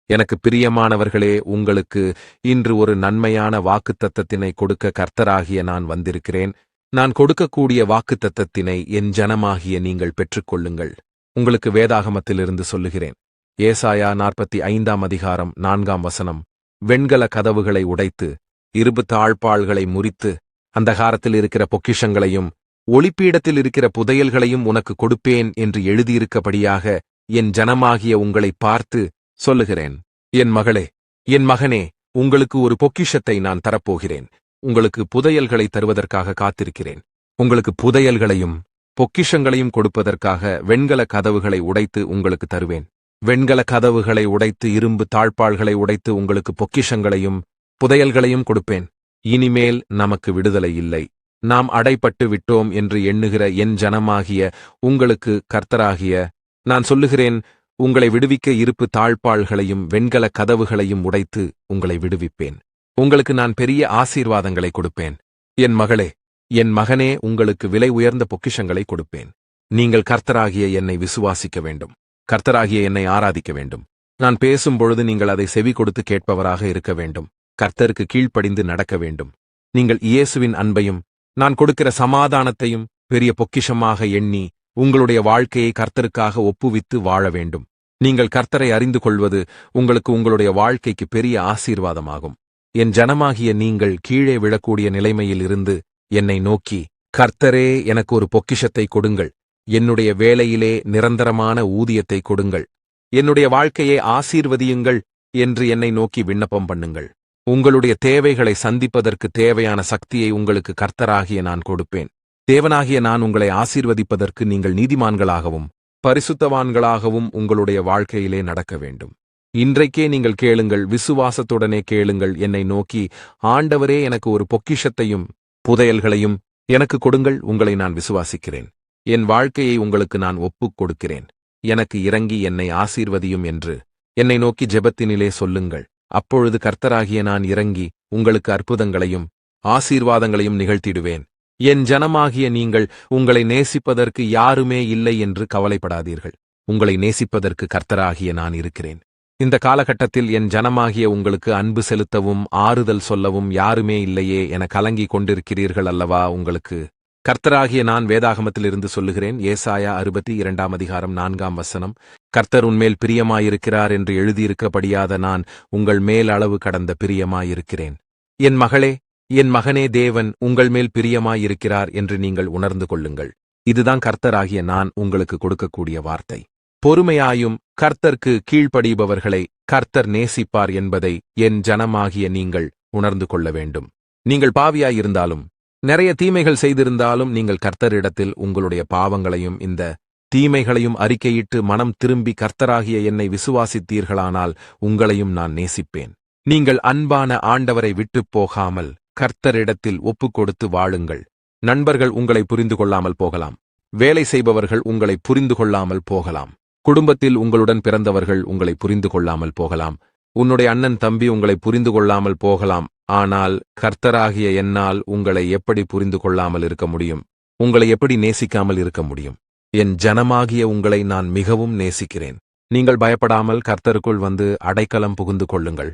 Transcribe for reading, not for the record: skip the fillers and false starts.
எனக்கு பிரியமானவர்களே, உங்களுக்கு இன்று ஒரு நன்மையான வாக்குத்தத்தத்தினை கொடுக்க கர்த்தராகிய நான் வந்திருக்கிறேன். நான் கொடுக்கக்கூடிய வாக்குத்தத்தத்தினை என் ஜனமாகிய நீங்கள் பெற்றுக்கொள்ளுங்கள். உங்களுக்கு வேதாகமத்திலிருந்து சொல்லுகிறேன். ஏசாயா 45 அதிகாரம் 4 வசனம். வெண்கல கதவுகளை உடைத்து, இரும்பு தாழ்பாள்களை முறித்து, அந்தகாரத்தில் இருக்கிற பொக்கிஷங்களையும் ஒளிப்பீடத்தில் இருக்கிற புதையல்களையும் உனக்கு கொடுப்பேன் என்று எழுதியிருக்கபடியாக என் ஜனமாகிய உங்களை பார்த்து சொல்லுகிறேன். என் மகளே, என் மகனே, உங்களுக்கு ஒரு பொக்கிஷத்தை நான் தரப்போகிறேன். உங்களுக்கு புதையல்களை தருவதற்காக காத்திருக்கிறேன். உங்களுக்கு புதையல்களையும் பொக்கிஷங்களையும் கொடுப்பதற்காக வெண்கல கதவுகளை உடைத்து உங்களுக்கு தருவேன். வெண்கல கதவுகளை உடைத்து, இரும்பு தாழ்பாள்களை உடைத்து உங்களுக்கு பொக்கிஷங்களையும் புதையல்களையும் கொடுப்பேன். இனிமேல் நமக்கு விடுதலை இல்லை, நாம் அடைப்பட்டு விட்டோம் என்று எண்ணுகிற என் ஜனமாகிய உங்களுக்கு கர்த்தராகிய நான் சொல்லுகிறேன், உங்களை விடுவிக்க இருப்பு தாழ்பாள்களையும் வெண்கல கதவுகளையும் உடைத்து உங்களை விடுவிப்பேன். உங்களுக்கு நான் பெரிய ஆசீர்வாதங்களை கொடுப்பேன். என் மகளே, என் மகனே, உங்களுக்கு விலை உயர்ந்த பொக்கிஷங்களை கொடுப்பேன். நீங்கள் கர்த்தராகிய என்னை விசுவாசிக்க வேண்டும். கர்த்தராகிய என்னை ஆராதிக்க வேண்டும். நான் பேசும்பொழுது நீங்கள் அதை செவி கொடுத்து கேட்பவராக இருக்க வேண்டும். கர்த்தருக்கு கீழ்ப்படிந்து நடக்க வேண்டும். நீங்கள் இயேசுவின் அன்பையும் நான் கொடுக்கிற சமாதானத்தையும் பெரிய பொக்கிஷமாக எண்ணி உங்களுடைய வாழ்க்கையை கர்த்தருக்காக ஒப்புவித்து வாழ வேண்டும். நீங்கள் கர்த்தரை அறிந்து கொள்வது உங்களுக்கு உங்களுடைய வாழ்க்கைக்கு பெரிய ஆசீர்வாதமாகும். என் ஜனமாகிய நீங்கள் கீழே விழக்கூடிய நிலைமையில் இருந்து என்னை நோக்கி, கர்த்தரே, எனக்கு ஒரு பொக்கிஷத்தை கொடுங்கள், என்னுடைய வேலையிலே நிரந்தரமான ஊதியத்தை கொடுங்கள், என்னுடைய வாழ்க்கையை ஆசீர்வதியுங்கள் என்று என்னை நோக்கி விண்ணப்பம் பண்ணுங்கள். உங்களுடைய தேவைகளை சந்திப்பதற்கு தேவையான சக்தியை உங்களுக்கு கர்த்தராகிய நான் கொடுப்பேன். தேவனாகிய நான் உங்களை ஆசீர்வதிப்பதற்கு நீங்கள் நீதிமான்களாகவும் பரிசுத்தவான்களாகவும் உங்களுடைய வாழ்க்கையிலே நடக்க வேண்டும். இன்றைக்கே நீங்கள் கேளுங்கள், விசுவாசத்துடனே கேளுங்கள். என்னை நோக்கி, ஆண்டவரே, எனக்கு ஒரு பொக்கிஷத்தையும் புதையல்களையும் எனக்கு கொடுங்கள், உங்களை நான் விசுவாசிக்கிறேன். என் வாழ்க்கையை உங்களுக்கு நான் ஒப்புக் கொடுக்கிறேன். எனக்கு இறங்கி என்னை ஆசீர்வதியும் என்று என்னை நோக்கி ஜெபத்தினிலே சொல்லுங்கள். அப்பொழுது கர்த்தராகிய நான் இறங்கி உங்களுக்கு அற்புதங்களையும் ஆசீர்வாதங்களையும் நிகழ்த்திடுவேன். என் ஜனமாகிய நீங்கள் உங்களை நேசிப்பதற்கு யாருமே இல்லை என்று கவலைப்படாதீர்கள். உங்களை நேசிப்பதற்கு கர்த்தராகிய நான் இருக்கிறேன். இந்த காலகட்டத்தில் என் ஜனமாகிய உங்களுக்கு அன்பு செலுத்தவும் ஆறுதல் சொல்லவும் யாருமே இல்லையே என கலங்கிக் கொண்டிருக்கிறீர்கள் அல்லவா? உங்களுக்கு கர்த்தராகிய நான் வேதாகமத்திலிருந்து சொல்லுகிறேன். ஏசாயா 62 அதிகாரம் 4 வசனம். கர்த்தர் உன்மேல் பிரியமாயிருக்கிறார் என்று எழுதியிருக்கபடியாத நான் உங்கள் மேல் அளவு கடந்த பிரியமாயிருக்கிறேன். என் மகளே, என் மகனே, தேவன் உங்கள் மேல் பிரியமாயிருக்கிறார் என்று நீங்கள் உணர்ந்து கொள்ளுங்கள். இதுதான் கர்த்தராகிய நான் உங்களுக்கு கொடுக்கக்கூடிய வார்த்தை. பொறுமையாயும் கர்த்தர்க்கு கீழ்ப்படிபவர்களை கர்த்தர் நேசிப்பார் என்பதை என் ஜனமாகிய நீங்கள் உணர்ந்து கொள்ள வேண்டும். நீங்கள் பாவியாயிருந்தாலும் நிறைய தீமைகள் செய்திருந்தாலும் நீங்கள் கர்த்தரிடத்தில் உங்களுடைய பாவங்களையும் இந்த தீமைகளையும் அறிக்கையிட்டு மனம் திரும்பி கர்த்தராகிய என்னை விசுவாசித்தீர்களானால் உங்களையும் நான் நேசிப்பேன். நீங்கள் அன்பான ஆண்டவரை விட்டுப் போகாமல் கர்த்தரிடத்தில் ஒப்புக் கொடுத்து வாழுங்கள். நண்பர்கள் உங்களை புரிந்து கொள்ளாமல் போகலாம். வேலை செய்பவர்கள் உங்களை புரிந்து கொள்ளாமல் போகலாம். குடும்பத்தில் உங்களுடன் பிறந்தவர்கள் உங்களை புரிந்து கொள்ளாமல் போகலாம். உன்னுடைய அண்ணன் தம்பி உங்களை புரிந்து கொள்ளாமல் போகலாம். ஆனால் கர்த்தராகிய என்னால் உங்களை எப்படி புரிந்து கொள்ளாமல் இருக்க முடியும்? உங்களை எப்படி நேசிக்காமல் இருக்க முடியும்? என் ஜனமாகிய உங்களை நான் மிகவும் நேசிக்கிறேன். நீங்கள் பயப்படாமல் கர்த்தருக்குள் வந்து அடைக்கலம் புகுந்து கொள்ளுங்கள்.